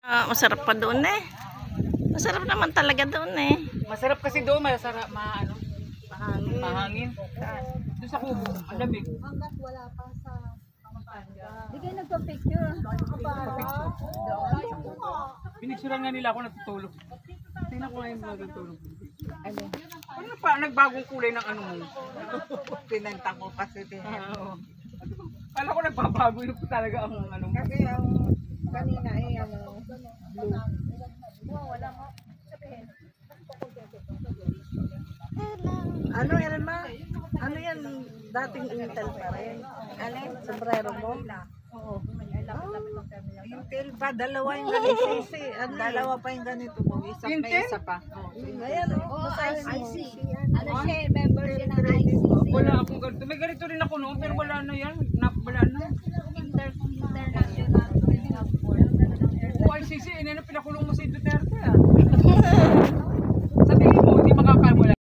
Masarap pa doon eh. Masarap naman talaga doon eh. Masarap kasi doon, masarap, mahangin. Doon sa kubo, ang lamig. Hanggat wala pa sa Pampanga. Di kayo nagpa-picture. Pinicturean nga nila ako natutulog. Tingnan ko nga yung mga natutulog. Ano pa, nagbagong kulay ng ano mo? Pinanta ko kasi din. Kala ko nagbabago yun po talaga ang ano mo. Kasi ang kanina ay blue. Wala mo. Sabihin. Ano Elma? Ano yan? Dating Intel pa rin. Alin? Sombrero mo? Oo. Intel pa, dalawa yung ganito. Dalawa pa yung ganito mo. Isa pa, isa pa. Ayan o. IC. Ano siya, member siya ng IC. Wala akong ganito. May ganito rin ako noon, pero wala na yan. Wala na. International Criminal Court. O ICC, ina na pinakulong mo sa